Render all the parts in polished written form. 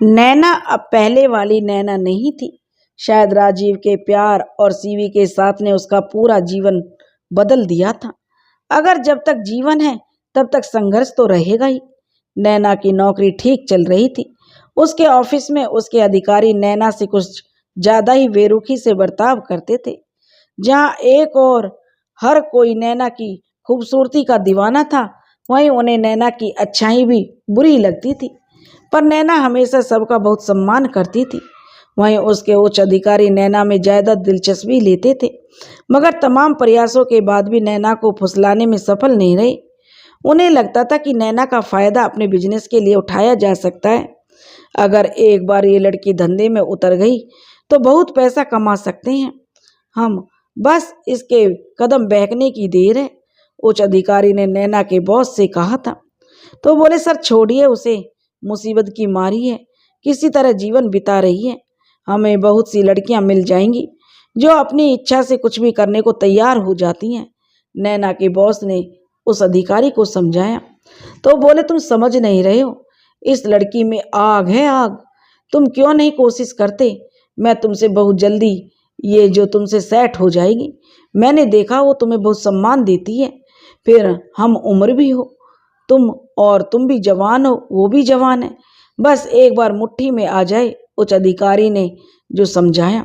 नैना अब पहले वाली नैना नहीं थी। शायद राजीव के प्यार और सीवी के साथ ने उसका पूरा जीवन बदल दिया था। अगर जब तक जीवन है तब तक संघर्ष तो रहेगा ही। नैना की नौकरी ठीक चल रही थी। उसके ऑफिस में उसके अधिकारी नैना से कुछ ज्यादा ही बेरुखी से बर्ताव करते थे। जहाँ एक और हर कोई नैना की खूबसूरती का दीवाना था, वहीं उन्हें नैना की अच्छाई भी बुरी लगती थी। पर नैना हमेशा सबका बहुत सम्मान करती थी। वहीं उसके उच्च अधिकारी नैना में ज्यादा दिलचस्पी लेते थे, मगर तमाम प्रयासों के बाद भी नैना को फुसलाने में सफल नहीं रहे। उन्हें लगता था कि नैना का फायदा अपने बिजनेस के लिए उठाया जा सकता है। अगर एक बार ये लड़की धंधे में उतर गई तो बहुत पैसा कमा सकते हैं हम, बस इसके कदम बहकने की देर है। उच्च अधिकारी ने नैना के बॉस से कहा था। तो बोले, सर छोड़िए उसे, मुसीबत की मारी है, किसी तरह जीवन बिता रही है। हमें बहुत सी लड़कियां मिल जाएंगी जो अपनी इच्छा से कुछ भी करने को तैयार हो जाती हैं। नैना के बॉस ने उस अधिकारी को समझाया। तो बोले, तुम समझ नहीं रहे हो, इस लड़की में आग है, आग। तुम क्यों नहीं कोशिश करते? मैं तुमसे बहुत जल्दी ये जो तुमसे सेट हो जाएगी। मैंने देखा वो तुम्हें बहुत सम्मान देती है। फिर हम उम्र भी हो तुम, और तुम भी जवान हो, वो भी जवान है। बस एक बार मुट्ठी में आ जाए। उच्च अधिकारी ने जो समझाया।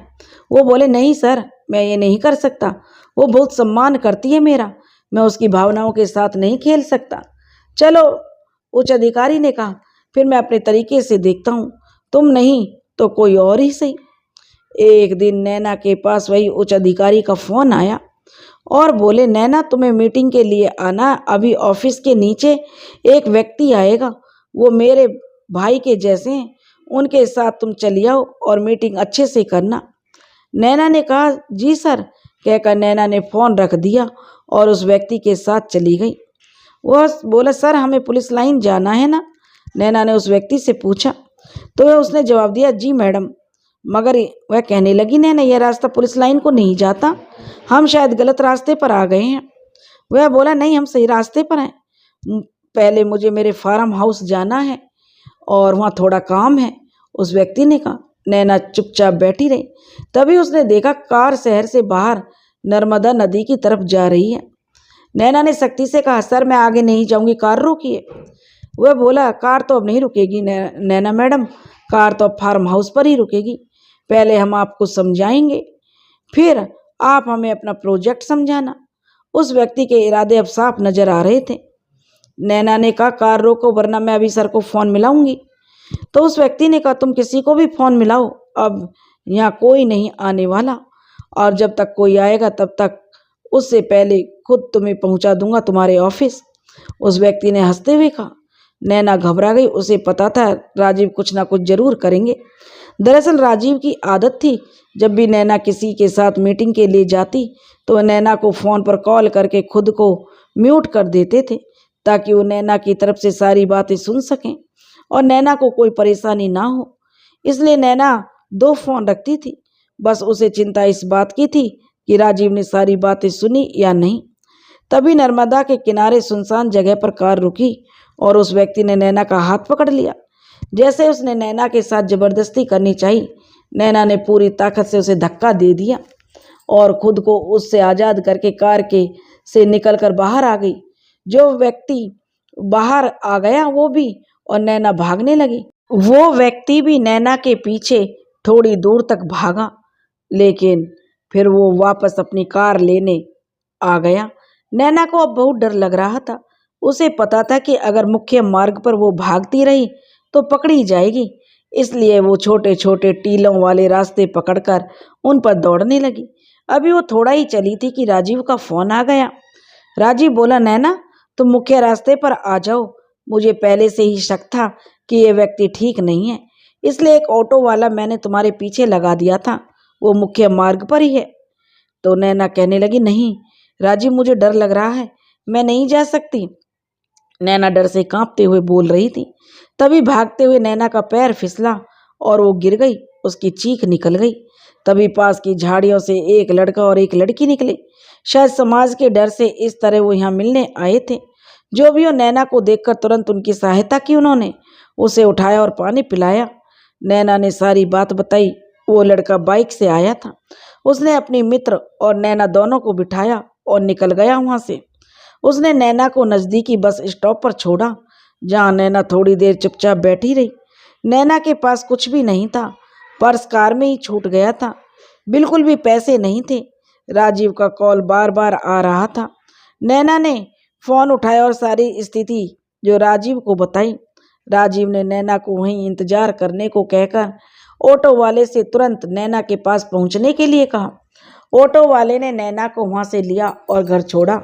वो बोले, नहीं सर, मैं ये नहीं कर सकता। वो बहुत सम्मान करती है मेरा, मैं उसकी भावनाओं के साथ नहीं खेल सकता। चलो, उच्च अधिकारी ने कहा, फिर मैं अपने तरीके से देखता हूँ, तुम नहीं तो कोई और ही सही। एक दिन नैना के पास वही उच्च अधिकारी का फोन आया और बोले, नैना तुम्हें मीटिंग के लिए आना, अभी ऑफिस के नीचे एक व्यक्ति आएगा, वो मेरे भाई के जैसे हैं, उनके साथ तुम चली आओ और मीटिंग अच्छे से करना। नैना ने कहा, जी सर कहकर नैना ने फोन रख दिया और उस व्यक्ति के साथ चली गई। वह बोला, सर हमें पुलिस लाइन जाना है ना? नैना ने उस व्यक्ति से पूछा। तो वह उसने जवाब दिया, जी मैडम। मगर वह कहने लगी, नैना यह रास्ता पुलिस लाइन को नहीं जाता, हम शायद गलत रास्ते पर आ गए हैं। वह बोला, नहीं हम सही रास्ते पर हैं, पहले मुझे मेरे फार्म हाउस जाना है और वहाँ थोड़ा काम है। उस व्यक्ति ने कहा। नैना चुपचाप बैठी रही। तभी उसने देखा कार शहर से बाहर नर्मदा नदी की तरफ जा रही है। नैना ने सख्ती से कहा, सर मैं आगे नहीं जाऊंगी, कार रोकिए। वह बोला, कार तो अब नहीं रुकेगी नैना मैडम, कार तो अब फार्म हाउस पर ही रुकेगी। पहले हम आपको समझाएंगे, फिर आप हमें अपना प्रोजेक्ट समझाना। उस व्यक्ति के इरादे अब साफ नजर आ रहे थे। नैना ने कहा, कार रोको वरना मैं अभी सर को फोन मिलाऊंगी। तो उस व्यक्ति ने कहा, तुम किसी को भी फोन मिलाओ, अब यहाँ कोई नहीं आने वाला, और जब तक कोई आएगा तब तक उससे पहले खुद तुम्हें पहुंचा दूंगा तुम्हारे ऑफिस। उस व्यक्ति ने हंसते हुए कहा। नैना घबरा गई, उसे पता था राजीव कुछ ना कुछ जरूर करेंगे। दरअसल राजीव की आदत थी, जब भी नैना किसी के साथ मीटिंग के लिए जाती तो वह नैना को फ़ोन पर कॉल करके खुद को म्यूट कर देते थे, ताकि वो नैना की तरफ से सारी बातें सुन सकें और नैना को कोई परेशानी ना हो। इसलिए नैना 2 फ़ोन रखती थी। बस उसे चिंता इस बात की थी कि राजीव ने सारी बातें सुनी या नहीं। तभी नर्मदा के किनारे सुनसान जगह पर कार रुकी और उस व्यक्ति ने नैना का हाथ पकड़ लिया। जैसे उसने नैना के साथ जबरदस्ती करनी चाहिए, नैना ने पूरी ताकत से उसे धक्का दे दिया और खुद को उससे आज़ाद करके कार के से निकलकर बाहर आ गई। जो व्यक्ति बाहर आ गया वो भी, और नैना भागने लगी। वो व्यक्ति भी नैना के पीछे थोड़ी दूर तक भागा, लेकिन फिर वो वापस अपनी कार लेने आ गया। नैना को अब बहुत डर लग रहा था। उसे पता था कि अगर मुख्य मार्ग पर वो भागती रही तो पकड़ी जाएगी, इसलिए वो छोटे छोटे टीलों वाले रास्ते पकड़कर उन पर दौड़ने लगी। अभी वो थोड़ा ही चली थी कि राजीव का फोन आ गया। राजीव बोला, नैना तुम मुख्य रास्ते पर आ जाओ, मुझे पहले से ही शक था कि ये व्यक्ति ठीक नहीं है, इसलिए एक ऑटो वाला मैंने तुम्हारे पीछे लगा दिया था, वो मुख्य मार्ग पर ही है। तो नैना कहने लगी, नहीं राजीव मुझे डर लग रहा है, मैं नहीं जा सकती। नैना डर से कांपते हुए बोल रही थी। तभी भागते हुए नैना का पैर फिसला और वो गिर गई, उसकी चीख निकल गई। तभी पास की झाड़ियों से एक लड़का और एक लड़की निकले। शायद समाज के डर से इस तरह वो यहाँ मिलने आए थे। जो भी हो, नैना को देखकर तुरंत उनकी सहायता की। उन्होंने उसे उठाया और पानी पिलाया। नैना ने सारी बात बताई। वो लड़का बाइक से आया था। उसने अपनी मित्र और नैना दोनों को बिठाया और निकल गया वहां से। उसने नैना को नज़दीकी बस स्टॉप पर छोड़ा, जहां नैना थोड़ी देर चुपचाप बैठी रही। नैना के पास कुछ भी नहीं था। पर्स कार में ही छूट गया था। बिल्कुल भी पैसे नहीं थे। राजीव का कॉल बार बार आ रहा था। नैना ने फ़ोन उठाया और सारी स्थिति जो राजीव को बताई। राजीव ने नैना को वहीं इंतजार करने को कहकर ऑटो वाले से तुरंत नैना के पास पहुंचने के लिए कहा। ऑटो वाले ने नैना को वहां से लिया और घर छोड़ा।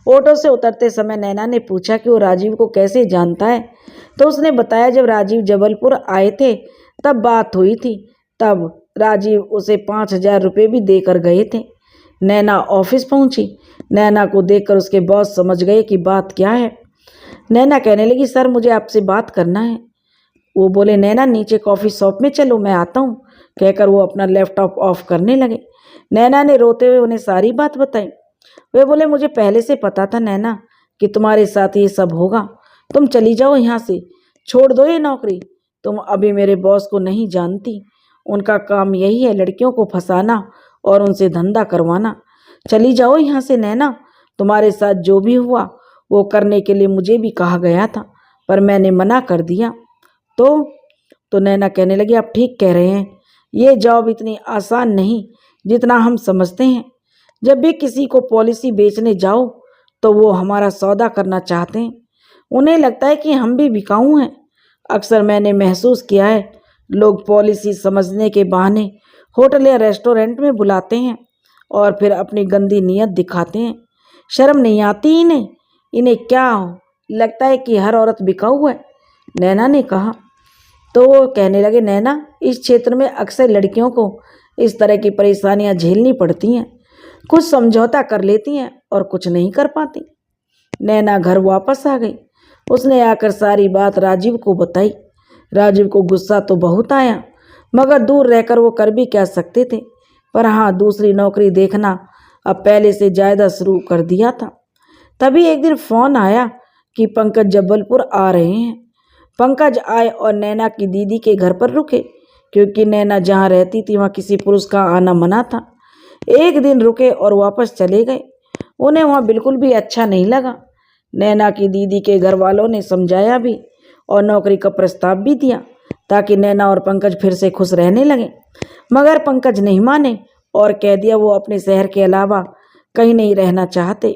ऑटो से उतरते समय नैना ने पूछा कि वो राजीव को कैसे जानता है, तो उसने बताया जब राजीव जबलपुर आए थे तब बात हुई थी। तब राजीव उसे 5,000 रुपये भी देकर गए थे। नैना ऑफिस पहुंची। नैना को देखकर उसके बॉस समझ गए कि बात क्या है। नैना कहने लगी, सर मुझे आपसे बात करना है। वो बोले, नैना नीचे कॉफ़ी शॉप में चलो, मैं आता हूँ, कहकर वो अपना लैपटॉप ऑफ करने लगे। नैना ने रोते हुए उन्हें सारी बात बताई। वे बोले, मुझे पहले से पता था नैना कि तुम्हारे साथ ये सब होगा। तुम चली जाओ यहाँ से, छोड़ दो ये नौकरी। तुम अभी मेरे बॉस को नहीं जानती। उनका काम यही है लड़कियों को फंसाना और उनसे धंधा करवाना। चली जाओ यहाँ से नैना। तुम्हारे साथ जो भी हुआ वो करने के लिए मुझे भी कहा गया था, पर मैंने मना कर दिया। तो नैना कहने लगी, आप ठीक कह रहे हैं, ये जॉब इतनी आसान नहीं जितना हम समझते हैं। जब भी किसी को पॉलिसी बेचने जाओ तो वो हमारा सौदा करना चाहते हैं। उन्हें लगता है कि हम भी बिकाऊ हैं। अक्सर मैंने महसूस किया है, लोग पॉलिसी समझने के बहाने होटल या रेस्टोरेंट में बुलाते हैं और फिर अपनी गंदी नीयत दिखाते हैं। शर्म नहीं आती इन्हें क्या लगता है कि हर औरत बिकाऊ है? नैना ने कहा। तो वो कहने लगे, नैना, इस क्षेत्र में अक्सर लड़कियों को इस तरह की परेशानियां झेलनी पड़ती हैं। कुछ समझौता कर लेती हैं और कुछ नहीं कर पाती। नैना घर वापस आ गई। उसने आकर सारी बात राजीव को बताई। राजीव को गुस्सा तो बहुत आया, मगर दूर रहकर वो कर भी क्या सकते थे। पर हाँ, दूसरी नौकरी देखना अब पहले से ज़्यादा शुरू कर दिया था। तभी एक दिन फ़ोन आया कि पंकज जबलपुर आ रहे हैं। पंकज आए और नैना की दीदी के घर पर रुके, क्योंकि नैना जहाँ रहती थी वहाँ किसी पुरुष का आना मना था। एक दिन रुके और वापस चले गए। उन्हें वहाँ बिल्कुल भी अच्छा नहीं लगा। नैना की दीदी के घर वालों ने समझाया भी और नौकरी का प्रस्ताव भी दिया ताकि नैना और पंकज फिर से खुश रहने लगे, मगर पंकज नहीं माने और कह दिया वो अपने शहर के अलावा कहीं नहीं रहना चाहते।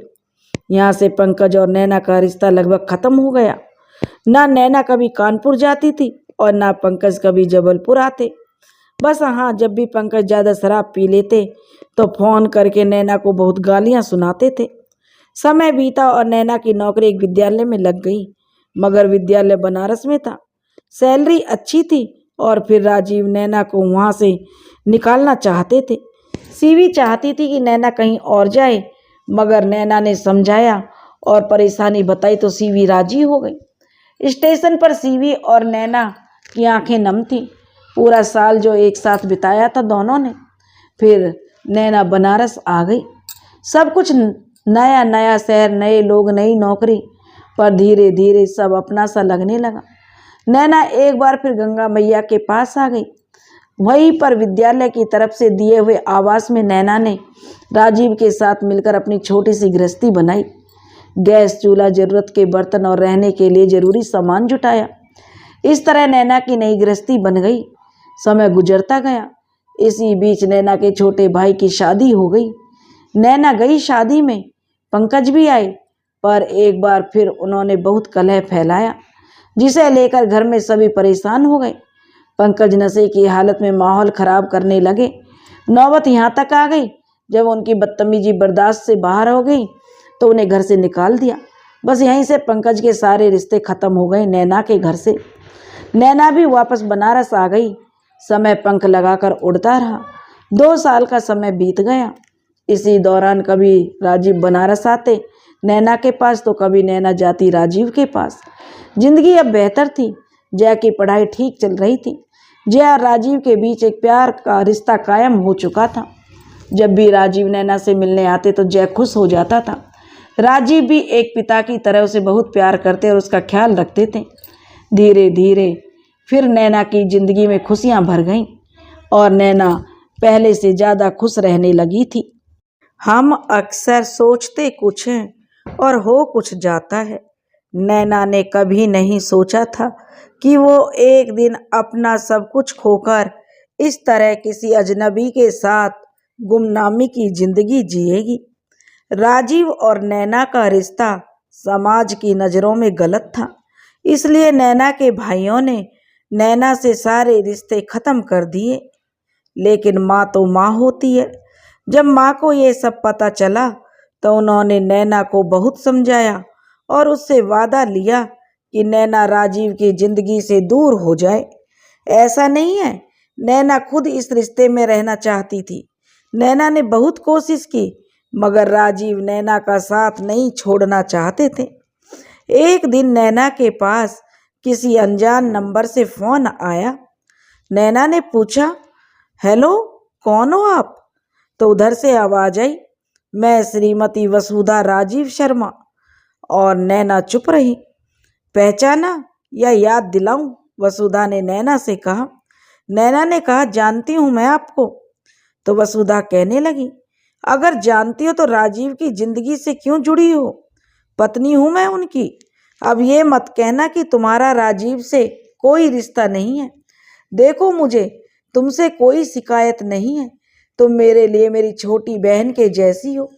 यहाँ से पंकज और नैना का रिश्ता लगभग ख़त्म हो गया। ना नैना कभी कानपुर जाती थी और ना पंकज कभी जबलपुर आते। बस हाँ, जब भी पंकज ज़्यादा शराब पी लेते तो फ़ोन करके नैना को बहुत गालियाँ सुनाते थे। समय बीता और नैना की नौकरी एक विद्यालय में लग गई, मगर विद्यालय बनारस में था। सैलरी अच्छी थी और फिर राजीव नैना को वहाँ से निकालना चाहते थे। सीवी चाहती थी कि नैना कहीं और जाए, मगर नैना ने समझाया और परेशानी बताई तो सीवी राजी हो गई। स्टेशन पर सीवी और नैना की आंखें नम थीं। पूरा साल जो एक साथ बिताया था दोनों ने। फिर नैना बनारस आ गई। सब कुछ नया नया, शहर, नए लोग, नई नौकरी, पर धीरे धीरे सब अपना सा लगने लगा। नैना एक बार फिर गंगा मैया के पास आ गई। वहीं पर विद्यालय की तरफ से दिए हुए आवास में नैना ने राजीव के साथ मिलकर अपनी छोटी सी गृहस्थी बनाई। गैस चूल्हा, जरूरत के बर्तन और रहने के लिए जरूरी सामान जुटाया। इस तरह नैना की नई गृहस्थी बन गई। समय गुजरता गया। इसी बीच नैना के छोटे भाई की शादी हो गई। नैना गई शादी में, पंकज भी आए, पर एक बार फिर उन्होंने बहुत कलह फैलाया, जिसे लेकर घर में सभी परेशान हो गए। पंकज नशे की हालत में माहौल खराब करने लगे। नौबत यहाँ तक आ गई जब उनकी बदतमीजी बर्दाश्त से बाहर हो गई तो उन्हें घर से निकाल दिया। बस यहीं से पंकज के सारे रिश्ते खत्म हो गए नैना के घर से। नैना भी वापस बनारस आ गई। समय पंख लगाकर उड़ता रहा। 2 साल का समय बीत गया। इसी दौरान कभी राजीव बनारस आते नैना के पास, तो कभी नैना जाती राजीव के पास। जिंदगी अब बेहतर थी। जया की पढ़ाई ठीक चल रही थी। जया और राजीव के बीच एक प्यार का रिश्ता कायम हो चुका था। जब भी राजीव नैना से मिलने आते तो जया खुश हो जाता था। राजीव भी एक पिता की तरह उसे बहुत प्यार करते और उसका ख्याल रखते थे। धीरे धीरे फिर नैना की जिंदगी में खुशियां भर गईं और नैना पहले से ज्यादा खुश रहने लगी थी। हम अक्सर सोचते कुछ हैं और हो कुछ जाता है। नैना ने कभी नहीं सोचा था कि वो एक दिन अपना सब कुछ खोकर इस तरह किसी अजनबी के साथ गुमनामी की जिंदगी जिएगी। राजीव और नैना का रिश्ता समाज की नज़रों में गलत था, इसलिए नैना के भाइयों ने नैना से सारे रिश्ते खत्म कर दिए। लेकिन माँ तो माँ होती है। जब माँ को ये सब पता चला तो उन्होंने नैना को बहुत समझाया और उससे वादा लिया कि नैना राजीव की जिंदगी से दूर हो जाए। ऐसा नहीं है, नैना खुद इस रिश्ते में रहना चाहती थी। नैना ने बहुत कोशिश की मगर राजीव नैना का साथ नहीं छोड़ना चाहते थे। एक दिन नैना के पास किसी अनजान नंबर से फोन आया। नैना ने पूछा, हेलो, कौन हो आप? तो उधर से आवाज आई, मैं श्रीमती वसुधा राजीव शर्मा। और नैना चुप रही। पहचाना या याद दिलाऊं? वसुधा ने नैना से कहा। नैना ने कहा, जानती हूं मैं आपको। तो वसुधा कहने लगी, अगर जानती हो तो राजीव की जिंदगी से क्यों जुड़ी हो? पत्नी हूं मैं उनकी। अब ये मत कहना कि तुम्हारा राजीव से कोई रिश्ता नहीं है। देखो, मुझे तुमसे कोई शिकायत नहीं है। तुम मेरे लिए मेरी छोटी बहन के जैसी हो।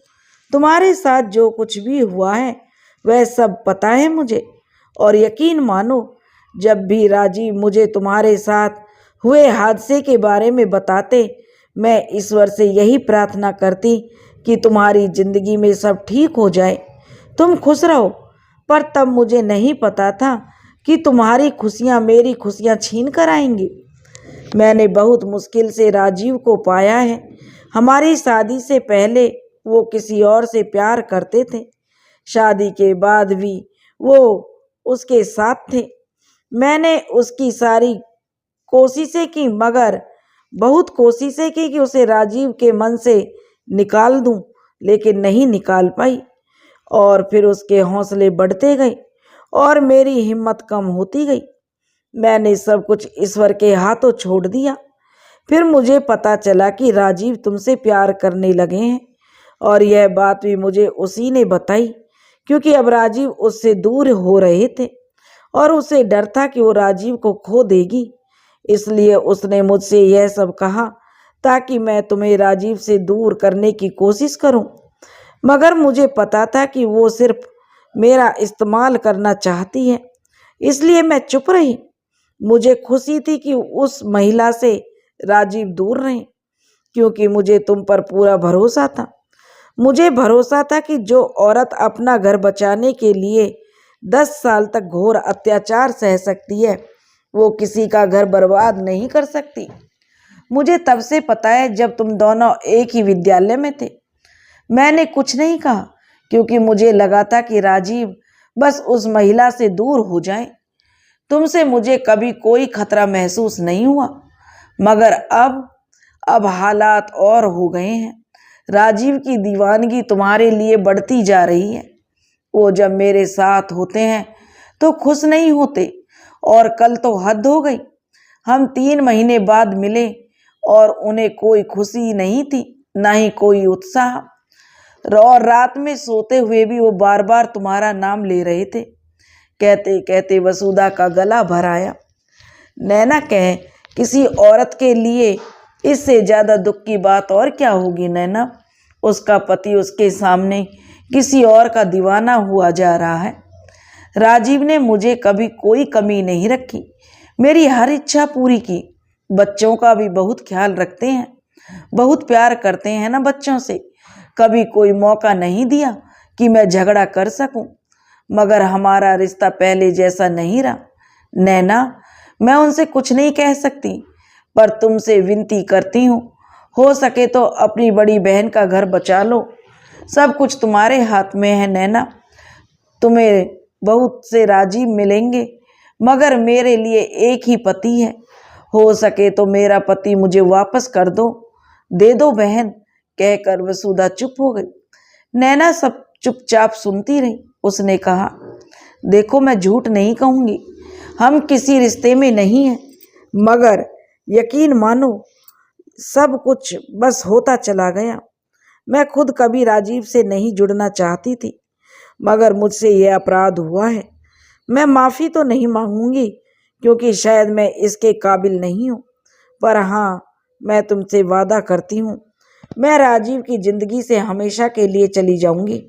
तुम्हारे साथ जो कुछ भी हुआ है वह सब पता है मुझे। और यकीन मानो, जब भी राजीव मुझे तुम्हारे साथ हुए हादसे के बारे में बताते, मैं ईश्वर से यही प्रार्थना करती कि तुम्हारी जिंदगी में सब ठीक हो जाए, तुम खुश रहो। पर तब मुझे नहीं पता था कि तुम्हारी खुशियाँ मेरी खुशियाँ छीन कर आएंगी। मैंने बहुत मुश्किल से राजीव को पाया है। हमारी शादी से पहले वो किसी और से प्यार करते थे। शादी के बाद भी वो उसके साथ थे। मैंने उसकी सारी कोशिशें की, मगर बहुत कोशिशें की कि उसे राजीव के मन से निकाल दूं, लेकिन नहीं निकाल पाई। और फिर उसके हौसले बढ़ते गए और मेरी हिम्मत कम होती गई। मैंने सब कुछ ईश्वर के हाथों छोड़ दिया। फिर मुझे पता चला कि राजीव तुमसे प्यार करने लगे हैं, और यह बात भी मुझे उसी ने बताई, क्योंकि अब राजीव उससे दूर हो रहे थे और उसे डर था कि वो राजीव को खो देगी। इसलिए उसने मुझसे यह सब कहा ताकि मैं तुम्हें राजीव से दूर करने की कोशिश करूं। मगर मुझे पता था कि वो सिर्फ मेरा इस्तेमाल करना चाहती है, इसलिए मैं चुप रही। मुझे खुशी थी कि उस महिला से राजीव दूर रहे, क्योंकि मुझे तुम पर पूरा भरोसा था। मुझे भरोसा था कि जो औरत अपना घर बचाने के लिए 10 साल तक घोर अत्याचार सह सकती है, वो किसी का घर बर्बाद नहीं कर सकती। मुझे तब से पता है जब तुम दोनों एक ही विद्यालय में थे। मैंने कुछ नहीं कहा क्योंकि मुझे लगा था कि राजीव बस उस महिला से दूर हो जाए। तुमसे मुझे कभी कोई खतरा महसूस नहीं हुआ, मगर अब हालात और हो गए हैं। राजीव की दीवानगी तुम्हारे लिए बढ़ती जा रही है। वो जब मेरे साथ होते हैं तो खुश नहीं होते, और कल तो हद हो गई। हम 3 महीने बाद मिले और उन्हें कोई खुशी नहीं थी, ना ही कोई उत्साह। और रात में सोते हुए भी वो बार बार तुम्हारा नाम ले रहे थे। कहते कहते वसुधा का गला भर आया। नैना कहे, किसी औरत के लिए इससे ज्यादा दुख की बात और क्या होगी नैना? उसका पति उसके सामने किसी और का दीवाना हुआ जा रहा है। राजीव ने मुझे कभी कोई कमी नहीं रखी, मेरी हर इच्छा पूरी की। बच्चों का भी बहुत ख्याल रखते हैं, बहुत प्यार करते हैं ना बच्चों से। कभी कोई मौका नहीं दिया कि मैं झगड़ा कर सकूं। मगर हमारा रिश्ता पहले जैसा नहीं रहा। नैना, मैं उनसे कुछ नहीं कह सकती, पर तुमसे विनती करती हूँ, हो सके तो अपनी बड़ी बहन का घर बचा लो। सब कुछ तुम्हारे हाथ में है नैना। तुम्हें बहुत से राजीव मिलेंगे, मगर मेरे लिए एक ही पति है। हो सके तो मेरा पति मुझे वापस कर दो, दे दो बहन। कहकर वसुधा चुप हो गई। नैना सब चुपचाप सुनती रही। उसने कहा, देखो, मैं झूठ नहीं कहूंगी, हम किसी रिश्ते में नहीं हैं, मगर यकीन मानो सब कुछ बस होता चला गया। मैं खुद कभी राजीव से नहीं जुड़ना चाहती थी, मगर मुझसे यह अपराध हुआ है। मैं माफ़ी तो नहीं मांगूंगी, क्योंकि शायद मैं इसके काबिल नहीं हूँ, पर हाँ, मैं तुमसे वादा करती हूँ, मैं राजीव की ज़िंदगी से हमेशा के लिए चली जाऊंगी।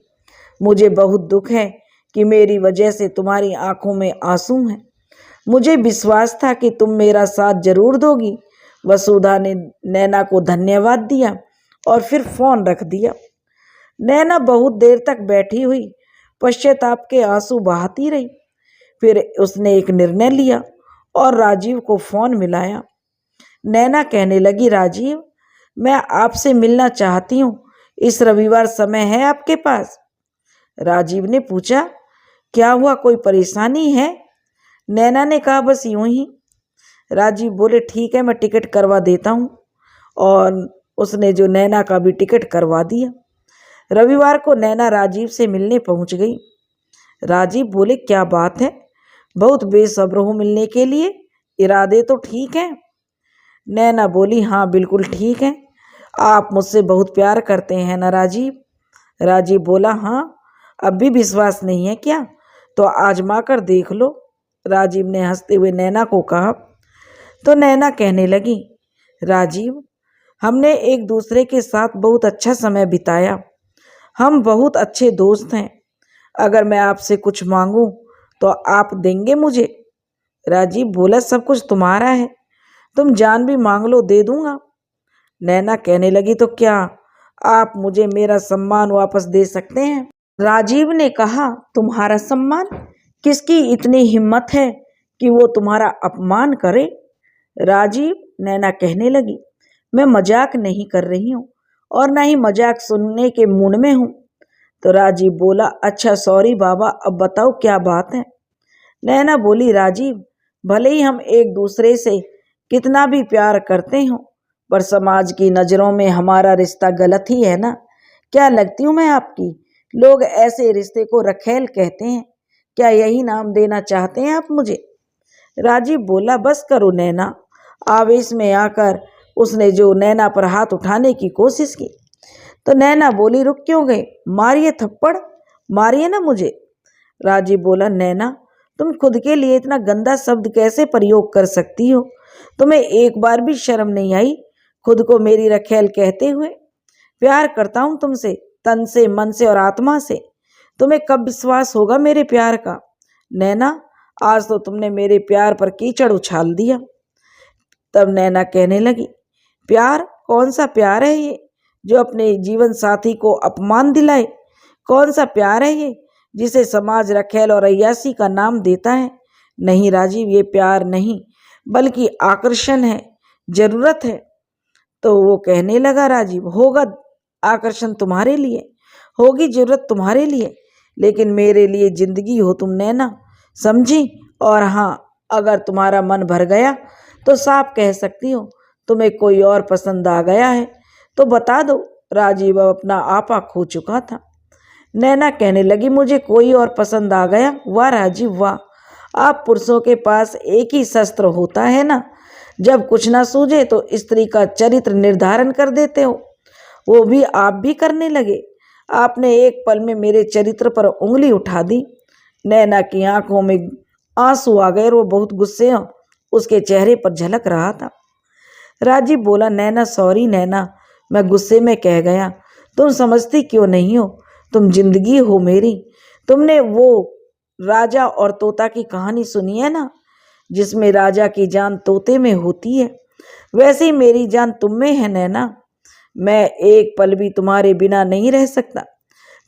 मुझे बहुत दुख है कि मेरी वजह से तुम्हारी आंखों में आंसू हैं। मुझे विश्वास था कि तुम मेरा साथ जरूर दोगी। वसुधा ने नैना को धन्यवाद दिया और फिर फोन रख दिया। नैना बहुत देर तक बैठी हुई पश्चाताप के आंसू बहाती रही। फिर उसने एक निर्णय लिया और राजीव को फोन मिलाया। नैना कहने लगी, राजीव, मैं आपसे मिलना चाहती हूँ। इस रविवार समय है आपके पास? राजीव ने पूछा, क्या हुआ, कोई परेशानी है? नैना ने कहा, बस यूं ही। राजीव बोले, ठीक है, मैं टिकट करवा देता हूँ। और उसने जो नैना का भी टिकट करवा दिया। रविवार को नैना राजीव से मिलने पहुंच गई। राजीव बोले, क्या बात है, बहुत बेसब्र हो मिलने के लिए, इरादे तो ठीक हैं? नैना बोली, हाँ बिल्कुल ठीक है। आप मुझसे बहुत प्यार करते हैं ना राजीव? राजीव बोला, हाँ। अब भी विश्वास नहीं है क्या? तो आजमा कर देख लो, राजीव ने हंसते हुए नैना को कहा। तो नैना कहने लगी, राजीव, हमने एक दूसरे के साथ बहुत अच्छा समय बिताया। हम बहुत अच्छे दोस्त हैं। अगर मैं आपसे कुछ मांगूं तो आप देंगे मुझे? राजीव बोला, सब कुछ तुम्हारा है, तुम जान भी मांग लो, दे दूंगा। नैना कहने लगी, तो क्या आप मुझे मेरा सम्मान वापस दे सकते हैं? राजीव ने कहा, तुम्हारा सम्मान? किसकी इतनी हिम्मत है कि वो तुम्हारा अपमान करे? राजीव, नैना कहने लगी, मैं मजाक नहीं कर रही हूँ और ना ही मजाक सुनने के मूड में हूँ। तो राजीव बोला, अच्छा सॉरी बाबा, अब बताओ क्या बात है? नैना बोली, राजीव, भले ही हम एक दूसरे से कितना भी प्यार करते हो, पर समाज की नज़रों में हमारा रिश्ता गलत ही है ना? क्या लगती हूँ मैं आपकी? लोग ऐसे रिश्ते को रखेल कहते हैं। क्या यही नाम देना चाहते हैं आप मुझे? राजीव बोला, बस करो नैना। आवेश में आकर उसने जो नैना पर हाथ उठाने की कोशिश की। तो नैना बोली, रुक क्यों गए? मारिए थप्पड़, मारिए ना मुझे। राजीव बोला, नैना, तुम खुद के लिए इतना गंदा शब्द कैसे प्रयोग कर सकती हो? तुम्हें एक बार भी शर्म नहीं आई खुद को मेरी रखेल कहते हुए? प्यार करता हूं तुमसे, तन से, मन से और आत्मा से। तुम्हें कब विश्वास होगा मेरे प्यार का? नैना, आज तो तुमने मेरे प्यार पर कीचड़ उछाल दिया। तब नैना कहने लगी, प्यार? कौन सा प्यार है ये जो अपने जीवन साथी को अपमान दिलाए? कौन सा प्यार है ये जिसे समाज रखेल और अय्यासी का नाम देता है? नहीं राजीव, ये प्यार नहीं बल्कि आकर्षण है, जरूरत है। तो वो कहने लगा, राजीव, होगा आकर्षण तुम्हारे लिए, होगी जरूरत तुम्हारे लिए, लेकिन मेरे लिए जिंदगी हो तुम नैना, समझी? और हाँ, अगर तुम्हारा मन भर गया तो साफ कह सकती हो तुम्हें कोई और पसंद आ गया है तो बता दो। राजीव अब अपना आपा खो चुका था। नैना कहने लगी, मुझे कोई और पसंद आ गया? वाह राजीव वाह, आप पुरुषों के पास एक ही शस्त्र होता है ना, जब कुछ ना सूझे तो स्त्री का चरित्र निर्धारण कर देते हो। वो भी आप भी करने लगे। आपने एक पल में मेरे चरित्र पर उंगली उठा दी। नैना की आंखों में आंसू आ गए और वो बहुत गुस्से उसके चेहरे पर झलक रहा था। राजीव बोला, नैना सॉरी नैना, मैं गुस्से में कह गया। तुम समझती क्यों नहीं हो? तुम जिंदगी हो मेरी। तुमने वो राजा और तोता की कहानी सुनी है ना, जिसमें राजा की जान तोते में होती है? वैसे ही मेरी जान तुम में है नैना। मैं एक पल भी तुम्हारे बिना नहीं रह सकता।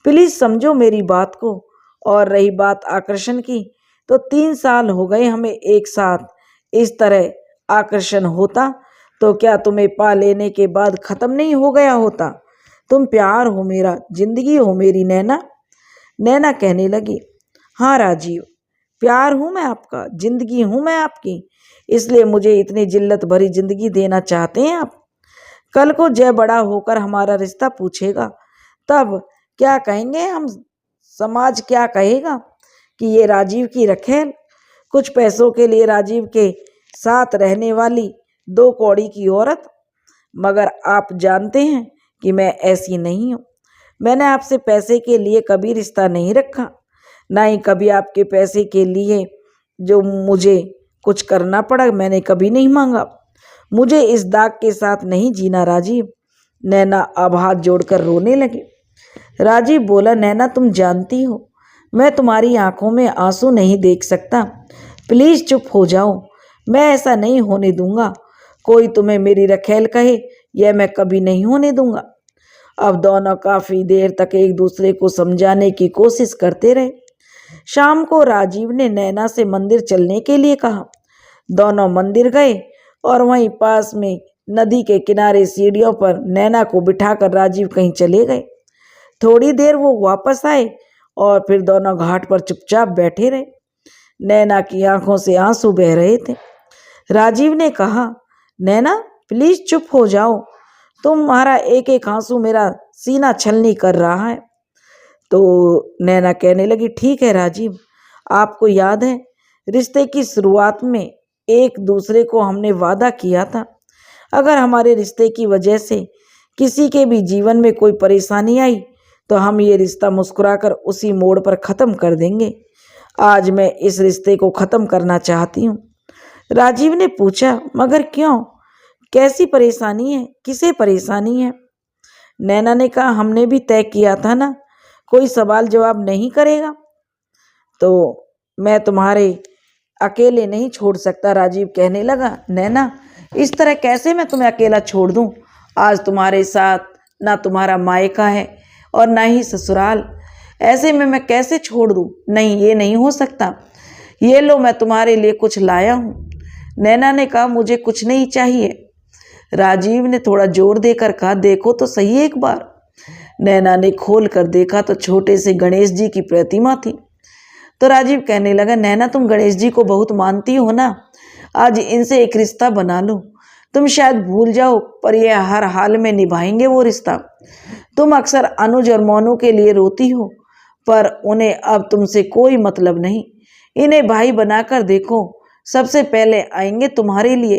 प्लीज समझो मेरी बात को। और रही बात आकर्षण की, तो 3 साल हो गए हमें एक साथ। इस तरह आकर्षण होता तो क्या तुम्हें पा लेने के बाद खत्म नहीं हो गया होता? तुम प्यार हो मेरा, जिंदगी हो मेरी नैना। नैना कहने लगी, हाँ राजीव, प्यार हूँ मैं आपका, जिंदगी हूँ मैं आपकी, इसलिए मुझे इतनी जिल्लत भरी जिंदगी देना चाहते हैं आप? कल को जय बड़ा होकर हमारा रिश्ता पूछेगा, तब क्या कहेंगे हम? समाज क्या कहेगा कि ये राजीव की रखेल? कुछ पैसों के लिए राजीव के साथ रहने वाली 2 कौड़ी की औरत। मगर आप जानते हैं कि मैं ऐसी नहीं हूँ। मैंने आपसे पैसे के लिए कभी रिश्ता नहीं रखा, ना ही कभी आपके पैसे के लिए जो मुझे कुछ करना पड़ा मैंने कभी नहीं मांगा। मुझे इस दाग के साथ नहीं जीना राजीव। नैना अब हाथ जोड़कर रोने लगी। राजीव बोला, नैना तुम जानती हो मैं तुम्हारी आंखों में आंसू नहीं देख सकता। प्लीज चुप हो जाओ, मैं ऐसा नहीं होने दूंगा। कोई तुम्हें मेरी रखेल कहे यह मैं कभी नहीं होने दूंगा। अब दोनों काफी देर तक एक दूसरे को समझाने की कोशिश करते रहे। शाम को राजीव ने नैना से मंदिर चलने के लिए कहा। दोनों मंदिर गए और वहीं पास में नदी के किनारे सीढ़ियों पर नैना को बिठाकर राजीव कहीं चले गए। थोड़ी देर वो वापस आए और फिर दोनों घाट पर चुपचाप बैठे रहे। नैना की आंखों से आंसू बह रहे थे। राजीव ने कहा, नैना प्लीज चुप हो जाओ, तुम्हारा एक एक आंसू मेरा सीना छलनी कर रहा है। तो नैना कहने लगी, ठीक है राजीव, आपको याद है रिश्ते की शुरुआत में एक दूसरे को हमने वादा किया था, अगर हमारे रिश्ते की वजह से किसी के भी जीवन में कोई परेशानी आई तो हम ये रिश्ता मुस्कुराकर उसी मोड़ पर ख़त्म कर देंगे। आज मैं इस रिश्ते को ख़त्म करना चाहती हूँ। राजीव ने पूछा, मगर क्यों, कैसी परेशानी है, किसे परेशानी है? नैना ने कहा, हमने भी तय किया था ना, कोई सवाल जवाब नहीं करेगा। तो मैं तुम्हारे अकेले नहीं छोड़ सकता। राजीव कहने लगा, नैना इस तरह कैसे मैं तुम्हें अकेला छोड़ दूं? आज तुम्हारे साथ ना तुम्हारा मायका है और ना ही ससुराल, ऐसे में मैं कैसे छोड़ दूं? नहीं, ये नहीं हो सकता। ये लो, मैं तुम्हारे लिए कुछ लाया हूँ। नैना ने कहा, मुझे कुछ नहीं चाहिए। राजीव ने थोड़ा जोर देकर कहा, देखो तो सही एक बार। नैना ने खोल कर देखा तो छोटे से गणेश जी की प्रतिमा थी। तो राजीव कहने लगा, नैना तुम गणेश जी को बहुत मानती हो ना, आज इनसे एक रिश्ता बना लो। तुम शायद भूल जाओ पर यह हर हाल में निभाएंगे वो रिश्ता। तुम अक्सर अनुज और मोनू के लिए रोती हो, पर उन्हें अब तुमसे कोई मतलब नहीं। इन्हें भाई बनाकर देखो, सबसे पहले आएंगे तुम्हारे लिए।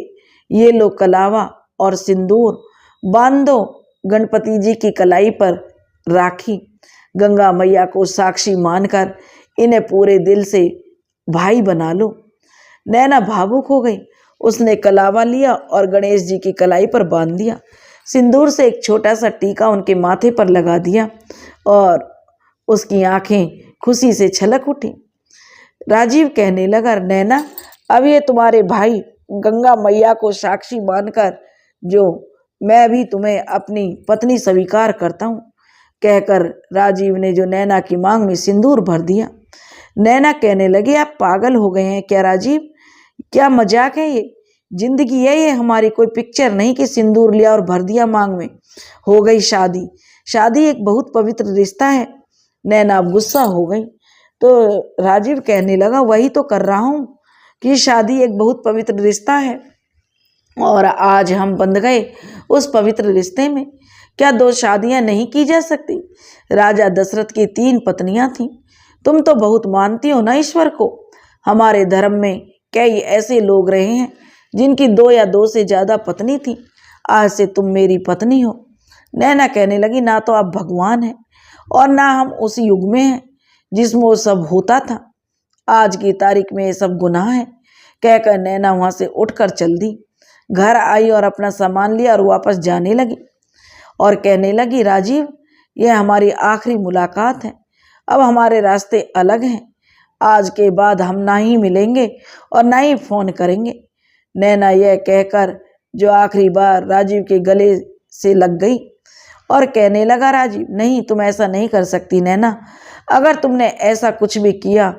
ये लो कलावा और सिंदूर, बांध दो गणपति जी की कलाई पर राखी। गंगा मैया को साक्षी मानकर इन्हें पूरे दिल से भाई बना लो। नैना भावुक हो गई। उसने कलावा लिया और गणेश जी की कलाई पर बांध दिया। सिंदूर से एक छोटा सा टीका उनके माथे पर लगा दिया और उसकी आंखें खुशी से छलक उठी। राजीव कहने लगा, नैना अब ये तुम्हारे भाई गंगा मैया को साक्षी मानकर जो मैं भी तुम्हें अपनी पत्नी स्वीकार करता हूँ, कहकर राजीव ने जो नैना की मांग में सिंदूर भर दिया। नैना कहने लगी, आप पागल हो गए हैं क्या राजीव? क्या मजाक है ये? जिंदगी है ये हमारी, कोई पिक्चर नहीं कि सिंदूर लिया और भर दिया मांग में, हो गई शादी। शादी एक बहुत पवित्र रिश्ता है। नैना अब गुस्सा हो गई। तो राजीव कहने लगा, वही तो कर रहा हूँ कि शादी एक बहुत पवित्र रिश्ता है और आज हम बंध गए उस पवित्र रिश्ते में। क्या 2 शादियां नहीं की जा सकती? राजा दशरथ की 3 पत्नियां थीं। तुम तो बहुत मानती हो ना ईश्वर को। हमारे धर्म में कई ऐसे लोग रहे हैं जिनकी 2 या 2 से ज़्यादा पत्नी थी। आज से तुम मेरी पत्नी हो। नैना कहने लगी, ना तो आप भगवान हैं और ना हम उस युग में हैं जिसमें वो सब होता था। आज की तारीख में ये सब गुनाह है। कहकर नैना वहाँ से उठकर चल दी। घर आई और अपना सामान लिया और वापस जाने लगी और कहने लगी, राजीव यह हमारी आखिरी मुलाकात है। अब हमारे रास्ते अलग हैं। आज के बाद हम ना ही मिलेंगे और ना ही फ़ोन करेंगे। नैना यह कहकर जो आखिरी बार राजीव के गले से लग गई और कहने लगा, राजीव नहीं, तुम ऐसा नहीं कर सकती नैना। अगर तुमने ऐसा कुछ भी किया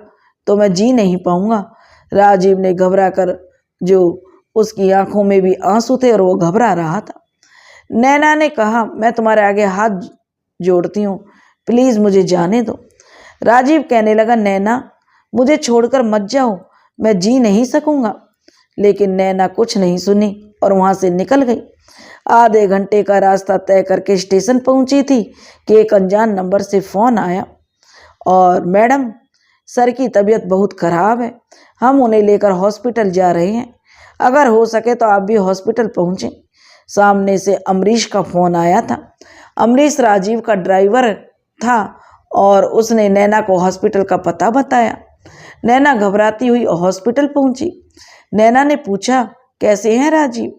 तो मैं जी नहीं पाऊंगा। राजीव ने घबरा कर, जो उसकी आंखों में भी आंसू थे और वो घबरा रहा था। नैना ने कहा, मैं तुम्हारे आगे हाथ जोड़ती हूँ, प्लीज़ मुझे जाने दो। राजीव कहने लगा, नैना मुझे छोड़कर मत जाओ, मैं जी नहीं सकूंगा। लेकिन नैना कुछ नहीं सुनी और वहाँ से निकल गई। आधे घंटे का रास्ता तय करके स्टेशन पहुंची थी कि एक अनजान नंबर से फ़ोन आया और मैडम सर की तबीयत बहुत खराब है, हम उन्हें लेकर हॉस्पिटल जा रहे हैं। अगर हो सके तो आप भी हॉस्पिटल पहुंचे। सामने से अमरीश का फोन आया था। अमरीश राजीव का ड्राइवर था और उसने नैना को हॉस्पिटल का पता बताया। नैना घबराती हुई हॉस्पिटल पहुंची। नैना ने पूछा, कैसे हैं राजीव?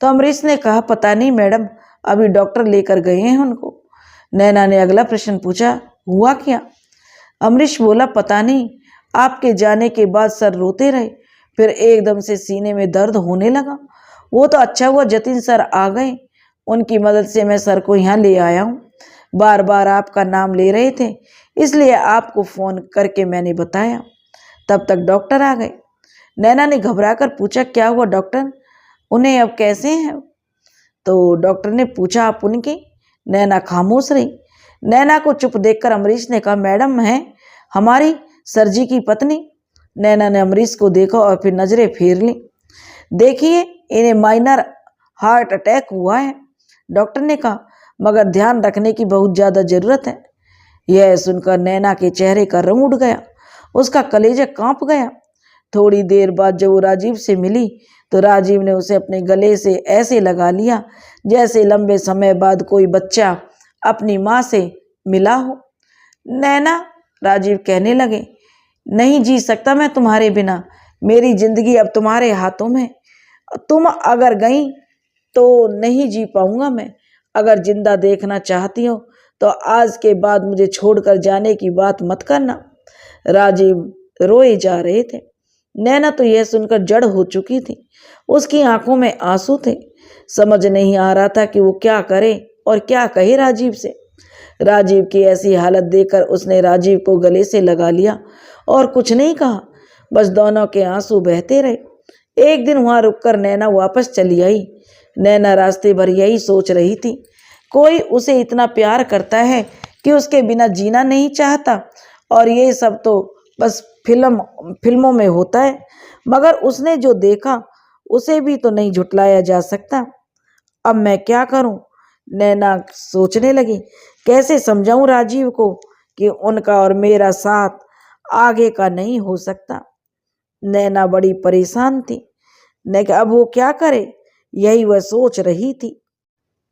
तो अमरीश ने कहा, पता नहीं मैडम, अभी डॉक्टर लेकर गए हैं उनको। नैना ने अगला प्रश्न पूछा, हुआ क्या? अमरीश बोला, पता नहीं, आपके जाने के बाद सर रोते रहे, फिर एकदम से सीने में दर्द होने लगा। वो तो अच्छा हुआ जतिन सर आ गए, उनकी मदद से मैं सर को यहाँ ले आया हूँ। बार बार आपका नाम ले रहे थे, इसलिए आपको फ़ोन करके मैंने बताया। तब तक डॉक्टर आ गए। नैना ने घबराकर पूछा, क्या हुआ डॉक्टर? उन्हें अब कैसे हैं? तो डॉक्टर ने पूछा, आप उनकी? नैना खामोश रही। नैना को चुप देखकर अमरीश ने कहा, मैडम हैं हमारी सर जी की पत्नी। नैना ने अमरीश को देखा और फिर नजरें फेर ली। देखिए, इन्हें माइनर हार्ट अटैक हुआ है, डॉक्टर ने कहा, मगर ध्यान रखने की बहुत ज़्यादा ज़रूरत है। यह सुनकर नैना के चेहरे का रंग उड़ गया, उसका कलेजा कांप गया। थोड़ी देर बाद जब वो राजीव से मिली तो राजीव ने उसे अपने गले से ऐसे लगा लिया जैसे लंबे समय बाद कोई बच्चा अपनी माँ से मिला हो। नैना, राजीव कहने लगे, नहीं जी सकता मैं तुम्हारे बिना, मेरी जिंदगी अब तुम्हारे हाथों में। तुम अगर गई तो नहीं जी पाऊंगा मैं। अगर जिंदा देखना चाहती हो तो आज के बाद मुझे छोड़कर जाने की बात मत करना। राजीव रोए जा रहे थे। नैना तो यह सुनकर जड़ हो चुकी थी, उसकी आंखों में आंसू थे। समझ नहीं आ रहा था कि वो क्या करे और क्या कहे राजीव से। राजीव की ऐसी हालत देखकर उसने राजीव को गले से लगा लिया और कुछ नहीं कहा, बस दोनों के आंसू बहते रहे। एक दिन वहां रुककर नैना वापस चली आई। नैना रास्ते भर यही सोच रही थी, कोई उसे इतना प्यार करता है कि उसके बिना जीना नहीं चाहता, और ये सब तो बस फिल्मों में होता है, मगर उसने जो देखा उसे भी तो नहीं झुटलाया जा सकता। अब मैं क्या करूं? नैना सोचने लगी, कैसे समझाऊं राजीव को कि उनका और मेरा साथ आगे का नहीं हो सकता। नैना बड़ी परेशान थी। अब वो क्या करे, यही वह सोच रही थी।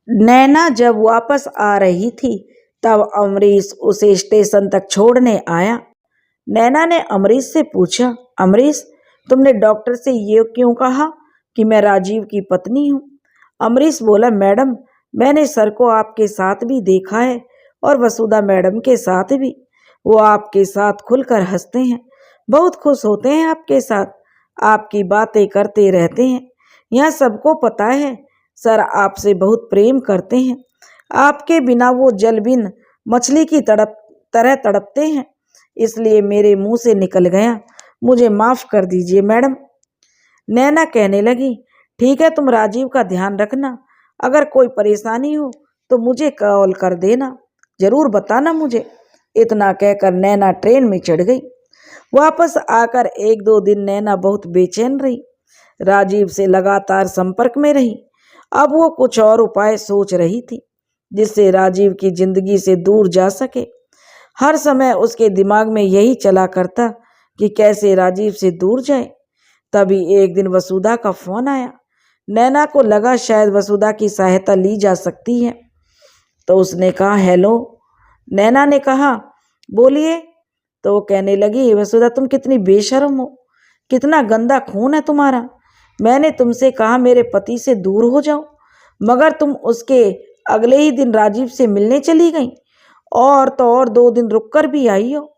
नैना जब वापस आ रही थी तब अमरीश उसे स्टेशन तक छोड़ने आया। नैना ने अमरीश से पूछा, अमरीश, तुमने डॉक्टर से ये क्यों कहा कि मैं राजीव की पत्नी हूँ? अमरीश बोला, मैडम, मैंने सर को आपके साथ भी देखा है और वसुधा मैडम के साथ भी। वो आपके साथ खुलकर हंसते हैं, बहुत खुश होते हैं आपके साथ, आपकी बातें करते रहते हैं। यह सबको पता है सर आपसे बहुत प्रेम करते हैं। आपके बिना वो जल बिन मछली की तरह तड़पते हैं, इसलिए मेरे मुंह से निकल गया, मुझे माफ कर दीजिए मैडम। नैना कहने लगी, ठीक है, तुम राजीव का ध्यान रखना, अगर कोई परेशानी हो तो मुझे कॉल कर देना, जरूर बताना मुझे। इतना कहकर नैना ट्रेन में चढ़ गई। वापस आकर एक दो दिन नैना बहुत बेचैन रही, राजीव से लगातार संपर्क में रही। अब वो कुछ और उपाय सोच रही थी जिससे राजीव की जिंदगी से दूर जा सके। हर समय उसके दिमाग में यही चला करता कि कैसे राजीव से दूर जाए। तभी एक दिन वसुधा का फोन आया। नैना को लगा शायद वसुधा की सहायता ली जा सकती है, तो उसने कहा, हेलो। नैना ने कहा, बोलिए। तो वो कहने लगी, वसुधा, तुम कितनी बेशर्म हो, कितना गंदा खून है तुम्हारा। मैंने तुमसे कहा मेरे पति से दूर हो जाओ, मगर तुम उसके अगले ही दिन राजीव से मिलने चली गई, और तो और 2 दिन रुककर भी आई हो।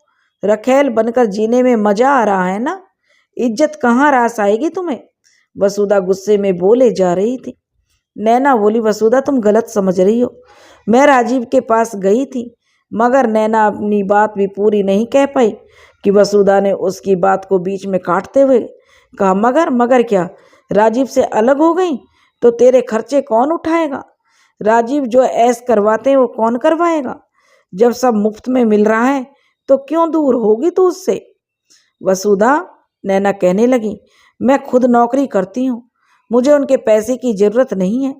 रखेल बनकर जीने में मजा आ रहा है ना, इज्जत कहाँ रास आएगी तुम्हें? वसुधा गुस्से में बोले जा रही थी। नैना बोली, वसुधा, तुम गलत समझ रही हो, मैं राजीव के पास गई थी, मगर नैना अपनी बात भी पूरी नहीं कह पाई कि वसुधा ने उसकी बात को बीच में काटते हुए कहा, मगर क्या, राजीव से अलग हो गई तो तेरे खर्चे कौन उठाएगा? राजीव जो ऐश करवाते हैं वो कौन करवाएगा? जब सब मुफ्त में मिल रहा है तो क्यों दूर होगी तू उससे? वसुधा, नैना कहने लगी, मैं खुद नौकरी करती हूँ, मुझे उनके पैसे की ज़रूरत नहीं है।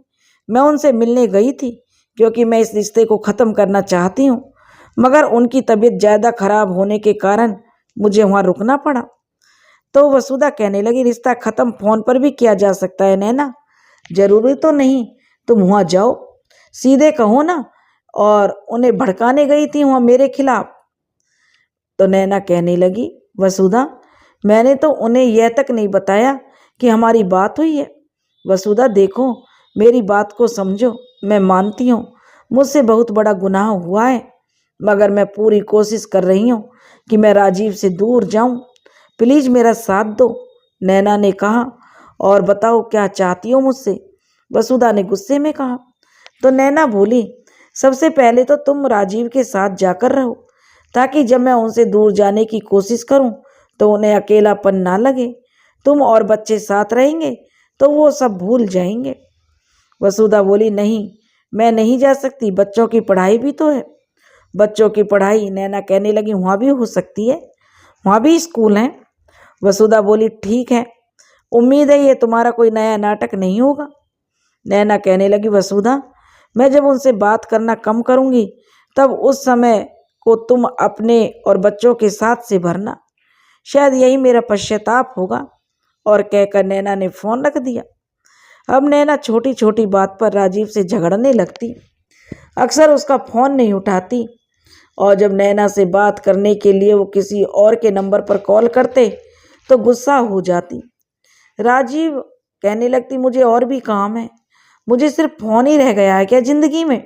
मैं उनसे मिलने गई थी क्योंकि मैं इस रिश्ते को ख़त्म करना चाहती हूँ, मगर उनकी तबीयत ज़्यादा खराब होने के कारण मुझे वहाँ रुकना पड़ा। तो वसुधा कहने लगी, रिश्ता खत्म फोन पर भी किया जा सकता है नैना, जरूरी तो नहीं तुम वहाँ जाओ, सीधे कहो ना। और उन्हें भड़काने गई थी वहाँ मेरे खिलाफ। तो नैना कहने लगी, वसुधा मैंने तो उन्हें यह तक नहीं बताया कि हमारी बात हुई है। वसुधा देखो, मेरी बात को समझो, मैं मानती हूँ मुझसे बहुत बड़ा गुनाह हुआ है, मगर मैं पूरी कोशिश कर रही हूँ कि मैं राजीव से दूर जाऊं। प्लीज मेरा साथ दो, नैना ने कहा। और बताओ क्या चाहती हो मुझसे, वसुधा ने गुस्से में कहा। तो नैना बोली, सबसे पहले तो तुम राजीव के साथ जाकर रहो, ताकि जब मैं उनसे दूर जाने की कोशिश करूं तो उन्हें अकेलापन ना लगे। तुम और बच्चे साथ रहेंगे तो वो सब भूल जाएंगे। वसुधा बोली, नहीं मैं नहीं जा सकती, बच्चों की पढ़ाई भी तो है। बच्चों की पढ़ाई, नैना कहने लगी, वहाँ भी हो सकती है, वहाँ भी स्कूल हैं। वसुधा बोली, ठीक है, उम्मीद है ये तुम्हारा कोई नया नाटक नहीं होगा। नैना कहने लगी, वसुधा मैं जब उनसे बात करना कम करूँगी तब उस समय को तुम अपने और बच्चों के साथ से भरना, शायद यही मेरा पश्चाताप होगा। और कहकर नैना ने फ़ोन रख दिया। अब नैना छोटी छोटी बात पर राजीव से झगड़ने लगती, अक्सर उसका फ़ोन नहीं उठाती, और जब नैना से बात करने के लिए वो किसी और के नंबर पर कॉल करते तो गुस्सा हो जाती। राजीव कहने लगती, मुझे और भी काम है, मुझे सिर्फ फ़ोन ही रह गया है क्या ज़िंदगी में।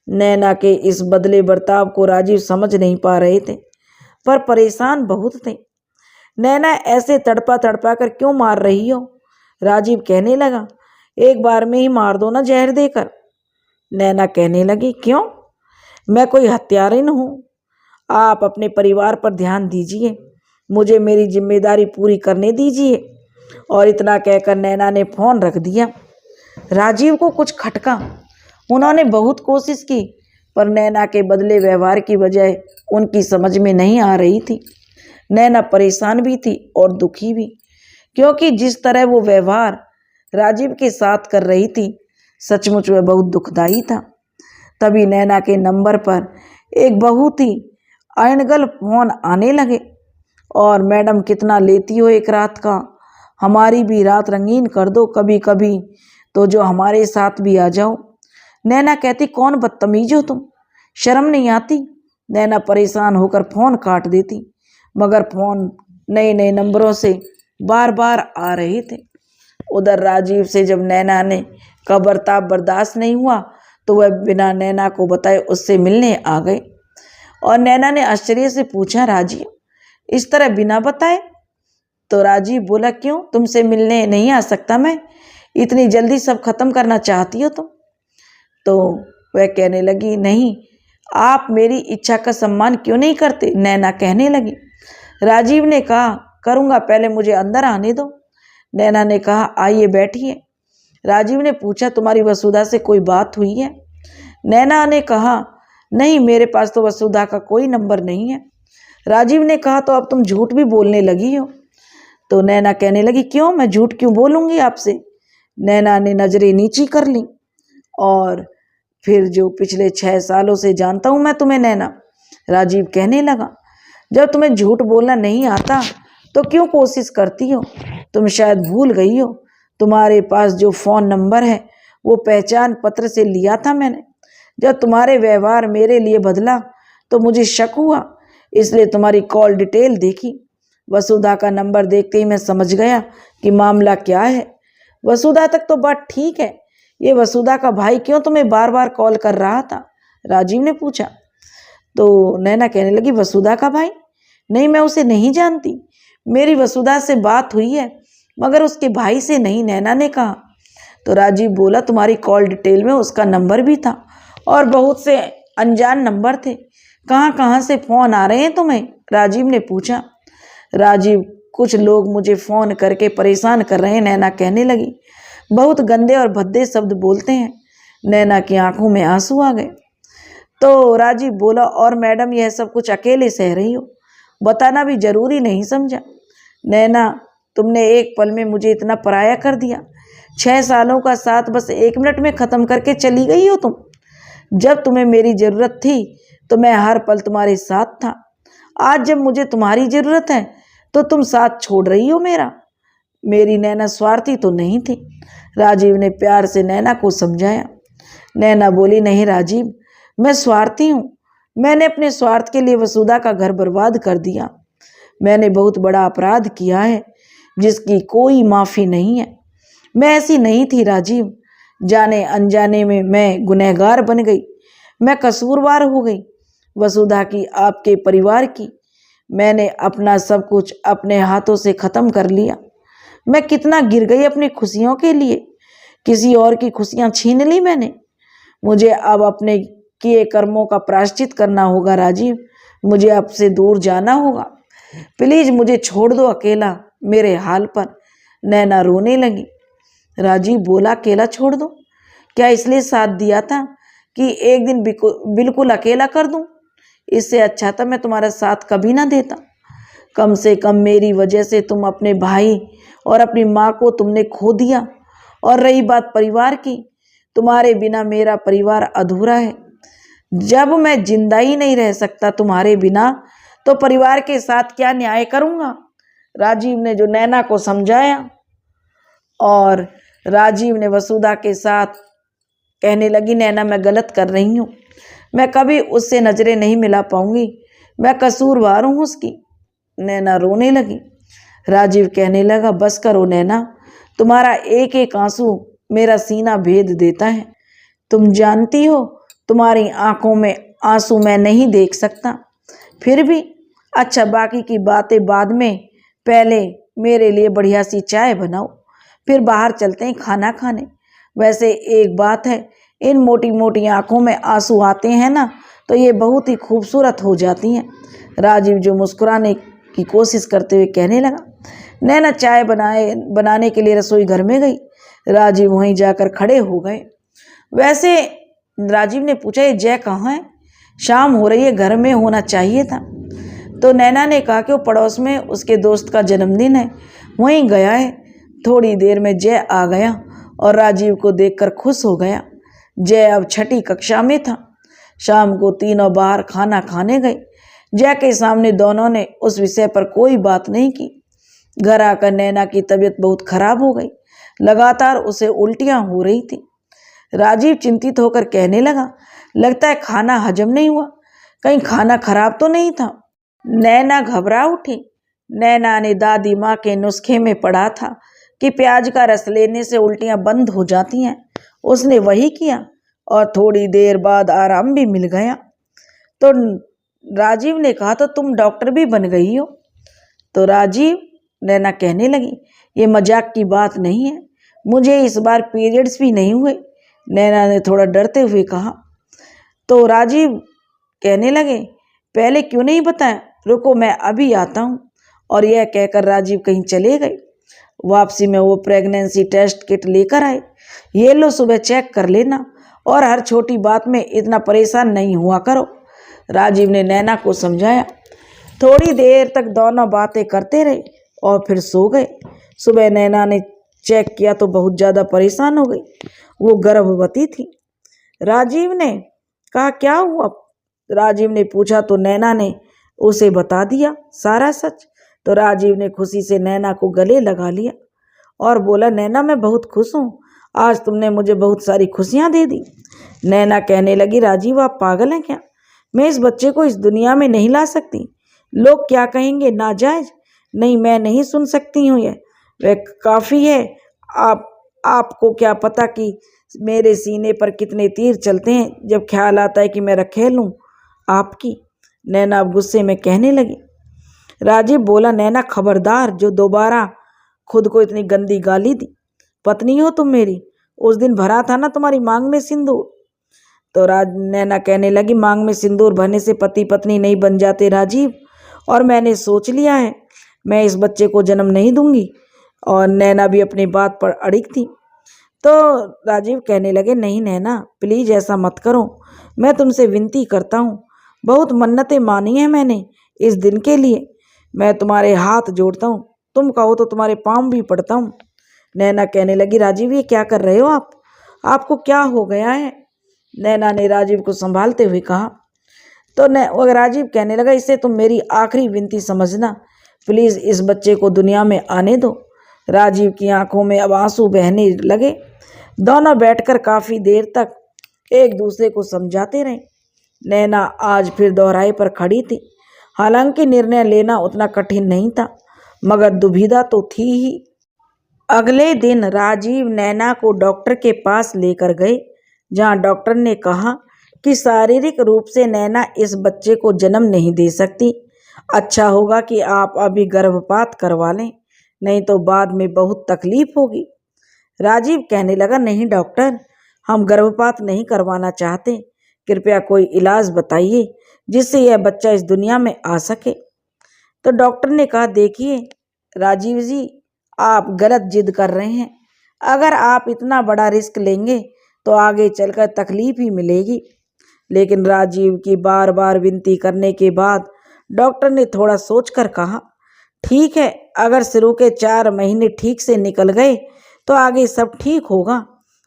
नैना के इस बदले बर्ताव को राजीव समझ नहीं पा रहे थे, पर परेशान बहुत थे। नैना ऐसे तड़पा तड़पा कर क्यों मार रही हो, राजीव कहने लगा, एक बार में ही मार दो ना जहर देकर। नैना कहने लगी, क्यों, मैं कोई हत्यारिन हूँ। आप अपने परिवार पर ध्यान दीजिए, मुझे मेरी जिम्मेदारी पूरी करने दीजिए। और इतना कहकर नैना ने फ़ोन रख दिया। राजीव को कुछ खटका, उन्होंने बहुत कोशिश की, पर नैना के बदले व्यवहार की वजह उनकी समझ में नहीं आ रही थी। नैना परेशान भी थी और दुखी भी, क्योंकि जिस तरह वो व्यवहार राजीव के साथ कर रही थी सचमुच वह बहुत दुखदाई था। तभी नैना के नंबर पर एक बहुत ही अनगल फोन आने लगे। और मैडम कितना लेती हो एक रात का, हमारी भी रात रंगीन कर दो कभी कभी, तो जो हमारे साथ भी आ जाओ। नैना कहती, कौन बदतमीज हो तुम, शर्म नहीं आती। नैना परेशान होकर फ़ोन काट देती, मगर फ़ोन नए नए नंबरों से बार बार आ रहे थे। उधर राजीव से जब नैना ने का बर्ताव बर्दाश्त नहीं हुआ तो वह बिना नैना को बताए उससे मिलने आ गए। और नैना ने आश्चर्य से पूछा, राजीव इस तरह बिना बताए? तो राजीव बोला, क्यों, तुमसे मिलने नहीं आ सकता मैं, इतनी जल्दी सब खत्म करना चाहती हो तुम? तो वह कहने लगी, नहीं, आप मेरी इच्छा का सम्मान क्यों नहीं करते? नैना कहने लगी। राजीव ने कहा, करूँगा, पहले मुझे अंदर आने दो। नैना ने कहा, आइए बैठिए। राजीव ने पूछा, तुम्हारी वसुधा से कोई बात हुई है? नैना ने कहा, नहीं, मेरे पास तो वसुधा का कोई नंबर नहीं है। राजीव ने कहा, तो अब तुम झूठ भी बोलने लगी हो? तो नैना कहने लगी, क्यों, मैं झूठ क्यों बोलूँगी आपसे? नैना ने नजरें नीची कर ली। और फिर जो पिछले 6 सालों से जानता हूँ मैं तुम्हें नैना, राजीव कहने लगा, जब तुम्हें झूठ बोलना नहीं आता तो क्यों कोशिश करती हो? तुम शायद भूल गई हो, तुम्हारे पास जो फ़ोन नंबर है वो पहचान पत्र से लिया था मैंने। जब तुम्हारे व्यवहार मेरे लिए बदला तो मुझे शक हुआ, इसलिए तुम्हारी कॉल डिटेल देखी। वसुधा का नंबर देखते ही मैं समझ गया कि मामला क्या है। वसुधा तक तो बात ठीक है, ये वसुधा का भाई क्यों तुम्हें बार बार कॉल कर रहा था? राजीव ने पूछा। तो नैना कहने लगी, वसुधा का भाई? नहीं, मैं उसे नहीं जानती, मेरी वसुधा से बात हुई है मगर उसके भाई से नहीं, नैना ने कहा। तो राजीव बोला, तुम्हारी कॉल डिटेल में उसका नंबर भी था और बहुत से अनजान नंबर थे, कहाँ कहाँ से फ़ोन आ रहे हैं तुम्हें? राजीव ने पूछा। राजीव, कुछ लोग मुझे फ़ोन करके परेशान कर रहे हैं, नैना कहने लगी, बहुत गंदे और भद्दे शब्द बोलते हैं। नैना की आंखों में आंसू आ गए। तो राजीव बोला, और मैडम यह सब कुछ अकेले सह रही हो, बताना भी जरूरी नहीं समझा? नैना, तुमने एक पल में मुझे इतना पराया कर दिया। 6 सालों का साथ बस 1 मिनट में ख़त्म करके चली गई हो तुम। जब तुम्हें मेरी ज़रूरत थी तो मैं हर पल तुम्हारे साथ था, आज जब मुझे तुम्हारी जरूरत है तो तुम साथ छोड़ रही हो मेरा। मेरी नैना स्वार्थी तो नहीं थी। राजीव ने प्यार से नैना को समझाया। नैना बोली, नहीं राजीव, मैं स्वार्थी हूँ। मैंने अपने स्वार्थ के लिए वसुधा का घर बर्बाद कर दिया। मैंने बहुत बड़ा अपराध किया है जिसकी कोई माफ़ी नहीं है। मैं ऐसी नहीं थी राजीव। जाने अनजाने में मैं गुनहगार बन गई। मैं कसूरवार हो गई वसुधा की, आपके परिवार की। मैंने अपना सब कुछ अपने हाथों से ख़त्म कर लिया। मैं कितना गिर गई अपनी खुशियों के लिए। किसी और की खुशियाँ छीन ली मैंने। मुझे अब अपने किए कर्मों का प्रायश्चित करना होगा राजीव। मुझे आपसे दूर जाना होगा। प्लीज मुझे छोड़ दो अकेला मेरे हाल पर। नैना रोने लगी। राजीव बोला, अकेला छोड़ दो? क्या इसलिए साथ दिया था कि एक दिन बिल्कुल अकेला कर दूं? इससे अच्छा था मैं तुम्हारा साथ कभी ना देता। कम से कम मेरी वजह से तुम अपने भाई और अपनी माँ को तुमने खो दिया। और रही बात परिवार की, तुम्हारे बिना मेरा परिवार अधूरा है। जब मैं जिंदा ही नहीं रह सकता तुम्हारे बिना, तो परिवार के साथ क्या न्याय करूँगा? राजीव ने जो नैना को समझाया, और राजीव ने वसुधा के साथ कहने लगी, नैना मैं गलत कर रही हूँ। मैं कभी उससे नजरें नहीं मिला पाऊंगी। मैं कसूरवार हूँ उसकी। नैना रोने लगी। राजीव कहने लगा, बस करो नैना, तुम्हारा एक एक आंसू मेरा सीना भेद देता है। तुम जानती हो तुम्हारी आंखों में आंसू मैं नहीं देख सकता। फिर भी अच्छा, बाकी की बातें बाद में, पहले मेरे लिए बढ़िया सी चाय बनाओ, फिर बाहर चलते हैं खाना खाने। वैसे एक बात है, इन मोटी मोटी आंखों में आंसू आते हैं ना, तो ये बहुत ही खूबसूरत हो जाती हैं। राजीव जो मुस्कुराने की कोशिश करते हुए कहने लगा। नैना चाय बनाने के लिए रसोई घर में गई। राजीव वहीं जाकर खड़े हो गए। वैसे राजीव ने पूछा, ये जय कहाँ है? शाम हो रही है, घर में होना चाहिए था। तो नैना ने कहा कि वो पड़ोस में उसके दोस्त का जन्मदिन है, वहीं गया है। थोड़ी देर में जय आ गया और राजीव को देखकर खुश हो गया। जय अब छठी कक्षा में था। शाम को तीनों बाहर खाना खाने गए। जय के सामने दोनों ने उस विषय पर कोई बात नहीं की। घर आकर नैना की तबीयत बहुत खराब हो गई। लगातार उसे उल्टियां हो रही थी। राजीव चिंतित होकर कहने लगा, लगता है खाना हजम नहीं हुआ। कहीं खाना खराब तो नहीं था? नैना घबरा उठी। नैना ने दादी माँ के नुस्खे में पढ़ा था कि प्याज का रस लेने से उल्टियां बंद हो जाती हैं। उसने वही किया और थोड़ी देर बाद आराम भी मिल गया। तो राजीव ने कहा, तो तुम डॉक्टर भी बन गई हो? तो राजीव, नैना कहने लगी, ये मजाक की बात नहीं है। मुझे इस बार पीरियड्स भी नहीं हुए। नैना ने थोड़ा डरते हुए कहा। तो राजीव कहने लगे, पहले क्यों नहीं बताया? रुको मैं अभी आता हूँ। और यह कहकर राजीव कहीं चले गए। वापसी में वो प्रेगनेंसी टेस्ट किट लेकर आए। ये लो, सुबह चेक कर लेना, और हर छोटी बात में इतना परेशान नहीं हुआ करो। राजीव ने नैना को समझाया। थोड़ी देर तक दोनों बातें करते रहे और फिर सो गए। सुबह नैना ने चेक किया तो बहुत ज़्यादा परेशान हो गई। वो गर्भवती थी। राजीव ने कहा, क्या हुआ? राजीव ने पूछा तो नैना ने उसे बता दिया सारा सच। तो राजीव ने खुशी से नैना को गले लगा लिया और बोला, नैना मैं बहुत खुश हूँ, आज तुमने मुझे बहुत सारी खुशियाँ दे दी। नैना कहने लगी, राजीव आप पागल हैं क्या? मैं इस बच्चे को इस दुनिया में नहीं ला सकती। लोग क्या कहेंगे? नाजायज? नहीं, मैं नहीं सुन सकती हूँ। यह वह काफ़ी है। आपको क्या पता कि मेरे सीने पर कितने तीर चलते हैं जब ख्याल आता है कि मैं रखेल लूँ आपकी। नैना अब गुस्से में कहने लगी। राजीव बोला, नैना खबरदार, जो दोबारा खुद को इतनी गंदी गाली दी। पत्नी हो तुम मेरी। उस दिन भरा था ना तुम्हारी मांग में सिंदूर। तो नैना कहने लगी, मांग में सिंदूर भरने से पति पत्नी नहीं बन जाते राजीव, और मैंने सोच लिया है, मैं इस बच्चे को जन्म नहीं दूंगी। और नैना भी अपनी बात पर अड़िग थी। तो राजीव कहने लगे, नहीं नैना प्लीज ऐसा मत करो, मैं तुमसे विनती करता हूँ। बहुत मन्नतें मानी हैं मैंने इस दिन के लिए। मैं तुम्हारे हाथ जोड़ता हूँ, तुम कहो तो तुम्हारे पाँव भी पड़ता हूँ। नैना कहने लगी, राजीव ये क्या कर रहे हो आप? आपको क्या हो गया है? नैना ने राजीव को संभालते हुए कहा। तो वो राजीव कहने लगा, इसे तुम मेरी आखिरी विनती समझना, प्लीज़ इस बच्चे को दुनिया में आने दो। राजीव की आंखों में अब आंसू बहने लगे। दोनों बैठकर काफ़ी देर तक एक दूसरे को समझाते रहे। नैना आज फिर दोहराए पर खड़ी थी। हालांकि निर्णय लेना उतना कठिन नहीं था, मगर दुविधा तो थी ही। अगले दिन राजीव नैना को डॉक्टर के पास लेकर गए, जहां डॉक्टर ने कहा कि शारीरिक रूप से नैना इस बच्चे को जन्म नहीं दे सकती। अच्छा होगा कि आप अभी गर्भपात करवा लें, नहीं तो बाद में बहुत तकलीफ होगी। राजीव कहने लगा, नहीं डॉक्टर, हम गर्भपात नहीं करवाना चाहते। कृपया कोई इलाज बताइए जिससे यह बच्चा इस दुनिया में आ सके। तो डॉक्टर ने कहा, देखिए राजीव जी, आप गलत जिद कर रहे हैं। अगर आप इतना बड़ा रिस्क लेंगे तो आगे चलकर तकलीफ ही मिलेगी। लेकिन राजीव की बार बार विनती करने के बाद डॉक्टर ने थोड़ा सोचकर कहा, ठीक है, अगर शुरू के 4 महीने ठीक से निकल गए तो आगे सब ठीक होगा,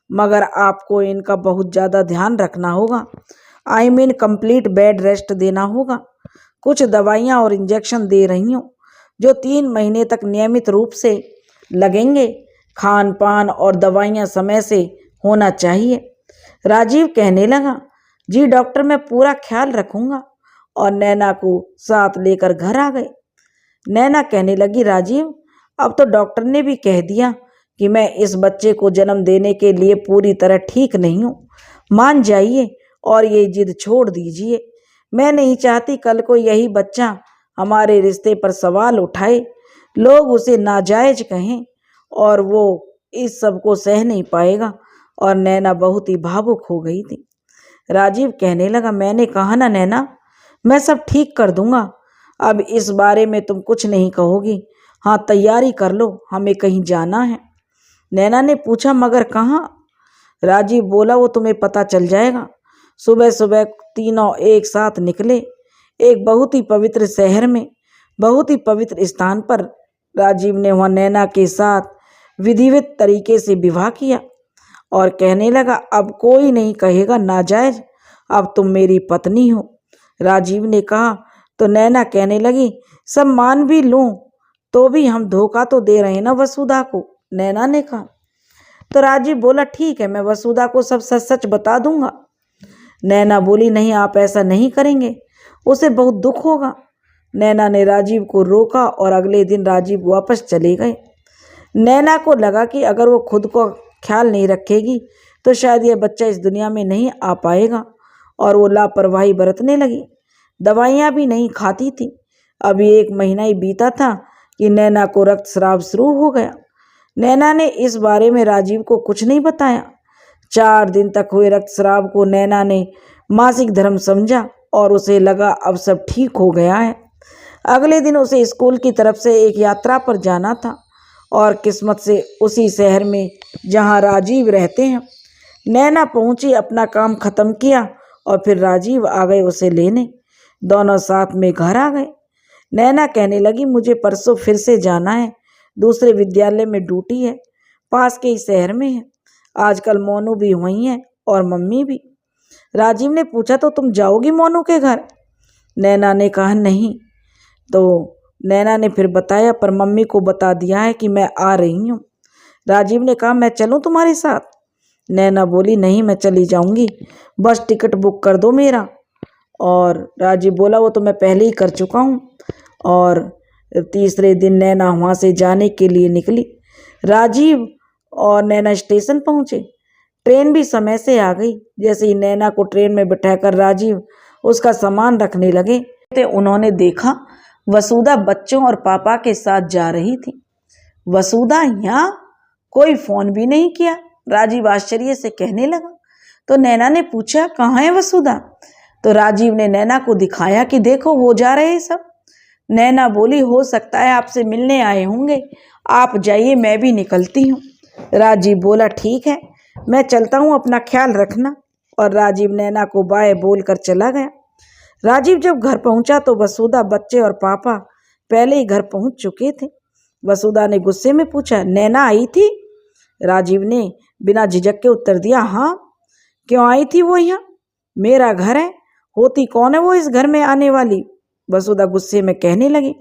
मगर आपको इनका बहुत ज़्यादा ध्यान रखना होगा। I mean complete bed rest देना होगा। कुछ दवाइयाँ और इंजेक्शन दे रही हूँ जो 3 महीने तक नियमित रूप से लगेंगे। खान पान और दवाइयाँ समय से होना चाहिए। राजीव कहने लगा, जी डॉक्टर, मैं पूरा ख्याल रखूँगा, और नैना को साथ लेकर घर आ गए। नैना कहने लगी, राजीव, अब तो डॉक्टर ने भी कह दिया कि मैं इस बच्चे को जन्म देने के लिए पूरी तरह ठीक नहीं हूँ। मान जाइए और ये जिद छोड़ दीजिए। मैं नहीं चाहती कल को यही बच्चा हमारे रिश्ते पर सवाल उठाए, लोग उसे नाजायज कहें, और वो इस सब को सह नहीं पाएगा। और नैना बहुत ही भावुक हो गई थी। राजीव कहने लगा, मैंने कहा ना नैना, मैं सब ठीक कर दूंगा। अब इस बारे में तुम कुछ नहीं कहोगी। हाँ, तैयारी कर लो, हमें कहीं जाना है। नैना ने पूछा, मगर कहाँ? राजीव बोला, वो तुम्हें पता चल जाएगा। सुबह सुबह तीनों एक साथ निकले, एक बहुत ही पवित्र शहर में, बहुत ही पवित्र स्थान पर। राजीव ने वहाँ नैना के साथ विधिवत तरीके से विवाह किया और कहने लगा, अब कोई नहीं कहेगा नाजायज, अब तुम मेरी पत्नी हो। राजीव ने कहा। तो नैना कहने लगी, सब मान भी लूं तो भी हम धोखा तो दे रहे हैं ना वसुधा को। नैना ने कहा। तो राजीव बोला, ठीक है, मैं वसुधा को सब सच सच बता दूंगा। नैना बोली, नहीं, आप ऐसा नहीं करेंगे, उसे बहुत दुख होगा। नैना ने राजीव को रोका और अगले दिन राजीव वापस चले गए। नैना को लगा कि अगर वो खुद को ख्याल नहीं रखेगी तो शायद यह बच्चा इस दुनिया में नहीं आ पाएगा, और वो लापरवाही बरतने लगी। दवाइयाँ भी नहीं खाती थी। अभी 1 महीना ही बीता था कि नैना को रक्तस्राव शुरू हो गया। नैना ने इस बारे में राजीव को कुछ नहीं बताया। 4 दिन तक हुए रक्तस्राव को नैना ने मासिक धर्म समझा और उसे लगा अब सब ठीक हो गया है। अगले दिन उसे स्कूल की तरफ से एक यात्रा पर जाना था, और किस्मत से उसी शहर में जहां राजीव रहते हैं। नैना पहुंची, अपना काम खत्म किया और फिर राजीव आ गए उसे लेने। दोनों साथ में घर आ गए। नैना कहने लगी, मुझे परसों फिर से जाना है, दूसरे विद्यालय में ड्यूटी है, पास के ही शहर में है। आजकल मोनू भी वहीं है और मम्मी भी। राजीव ने पूछा, तो तुम जाओगी मोनू के घर? नैना ने कहा, नहीं। तो नैना ने फिर बताया, पर मम्मी को बता दिया है कि मैं आ रही हूँ। राजीव ने कहा, मैं चलूँ तुम्हारे साथ? नैना बोली, नहीं, मैं चली जाऊँगी, बस टिकट बुक कर दो मेरा। और राजीव बोला, वो तो मैं पहले ही कर चुका हूँ। और तीसरे दिन नैना वहाँ से जाने के लिए निकली। राजीव और नैना स्टेशन पहुँचे। ट्रेन भी समय से आ गई। जैसे ही नैना को ट्रेन में बिठाकर राजीव उसका सामान रखने लगे तो उन्होंने देखा वसुधा बच्चों और पापा के साथ जा रही थी। वसुधा यहाँ? कोई फोन भी नहीं किया, राजीव आश्चर्य से कहने लगा। तो नैना ने पूछा, कहाँ है वसुधा? तो राजीव ने नैना को दिखाया कि देखो वो जा रहे हैं सब। नैना बोली, हो सकता है आपसे मिलने आए होंगे, आप जाइए, मैं भी निकलती हूँ। राजीव बोला, ठीक है, मैं चलता हूँ, अपना ख्याल रखना। और राजीव नैना को बाय बोलकर चला गया। राजीव जब घर पहुंचा तो वसुधा, बच्चे और पापा पहले ही घर पहुंच चुके थे। वसुधा ने गुस्से में पूछा, नैना आई थी? राजीव ने बिना झिझक के उत्तर दिया, हाँ। क्यों आई थी वो यहाँ? मेरा घर है, होती कौन है वो इस घर में आने वाली? वसुधा गुस्से में कहने लगी।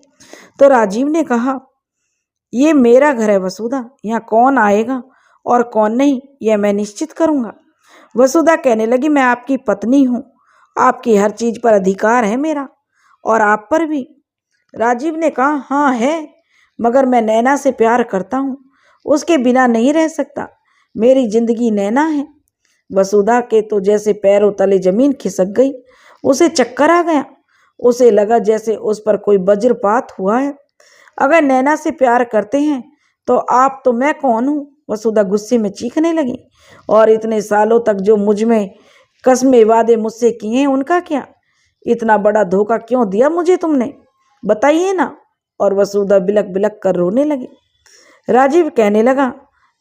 तो राजीव ने कहा, ये मेरा घर है वसुधा, यहाँ कौन आएगा और कौन नहीं यह मैं निश्चित करूंगा। वसुधा कहने लगी, मैं आपकी पत्नी हूँ, आपकी हर चीज पर अधिकार है मेरा, और आप पर भी। राजीव ने कहा, हाँ है, मगर मैं नैना से प्यार करता हूँ, उसके बिना नहीं रह सकता, मेरी जिंदगी नैना है। वसुधा के तो जैसे पैरों तले जमीन खिसक गई, उसे चक्कर आ गया। उसे लगा जैसे उस पर कोई वज्रपात हुआ है। अगर नैना से प्यार करते हैं तो आप तो मैं कौन हूँ? वसुधा गुस्से में चीखने लगी। और इतने सालों तक जो मुझ में कस्में वादे मुझसे किए हैं उनका क्या? इतना बड़ा धोखा क्यों दिया मुझे तुमने, बताइए ना। और वसुधा बिलक बिलक कर रोने लगी। राजीव कहने लगा,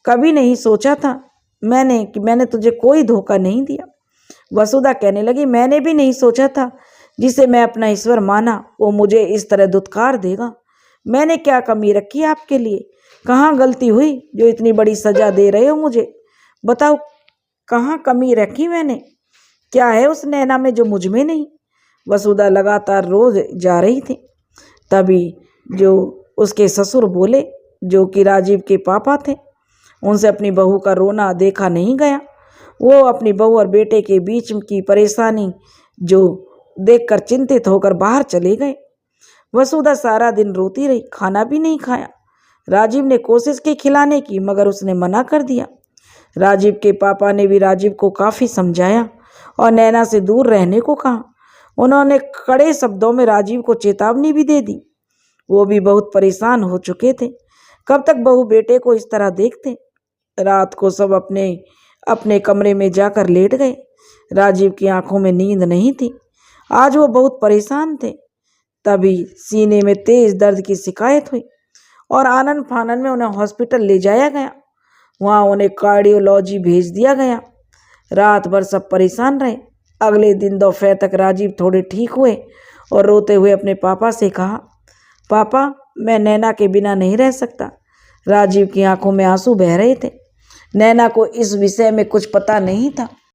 कभी नहीं सोचा था मैंने तुझे कोई धोखा नहीं दिया। वसुधा कहने लगी, मैंने भी नहीं सोचा था जिसे मैं अपना ईश्वर माना वो मुझे इस तरह धुतकार देगा। मैंने क्या कमी रखी आपके लिए? कहाँ गलती हुई जो इतनी बड़ी सजा दे रहे हो मुझे? बताओ, कहाँ कमी रखी मैंने? क्या है उस नैना में जो मुझ में नहीं? वसुधा लगातार रोज जा रही थी। तभी जो उसके ससुर बोले, जो कि राजीव के पापा थे, उनसे अपनी बहू का रोना देखा नहीं गया। वो अपनी बहू और बेटे के बीच की परेशानी जो देखकर चिंतित होकर बाहर चले गए। वसुधा सारा दिन रोती रही, खाना भी नहीं खाया। राजीव ने कोशिश की खिलाने की, मगर उसने मना कर दिया। राजीव के पापा ने भी राजीव को काफ़ी समझाया और नैना से दूर रहने को कहा। उन्होंने कड़े शब्दों में राजीव को चेतावनी भी दे दी। वो भी बहुत परेशान हो चुके थे। कब तक बहू बेटे को इस तरह देखते? रात को सब अपने अपने कमरे में जाकर लेट गए। राजीव की आंखों में नींद नहीं थी। आज वो बहुत परेशान थे। तभी सीने में तेज दर्द की शिकायत हुई और आनन फानन में उन्हें हॉस्पिटल ले जाया गया। वहाँ उन्हें कार्डियोलॉजी भेज दिया गया। रात भर सब परेशान रहे। अगले दिन दोपहर तक राजीव थोड़े ठीक हुए और रोते हुए अपने पापा से कहा, पापा मैं नैना के बिना नहीं रह सकता। राजीव की आंखों में आंसू बह रहे थे। नैना को इस विषय में कुछ पता नहीं था।